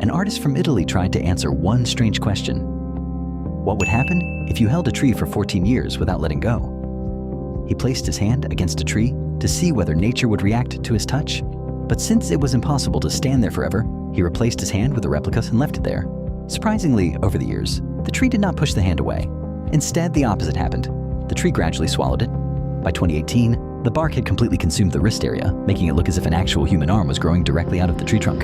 an artist from Italy tried to answer one strange question. What would happen if you held a tree for 14 years without letting go? He placed his hand against a tree to see whether nature would react to his touch. But since it was impossible to stand there forever, he replaced his hand with a replica and left it there. Surprisingly, over the years, the tree did not push the hand away. Instead, the opposite happened. The tree gradually swallowed it. By 2018, the bark had completely consumed the wrist area, making it look as if an actual human arm was growing directly out of the tree trunk.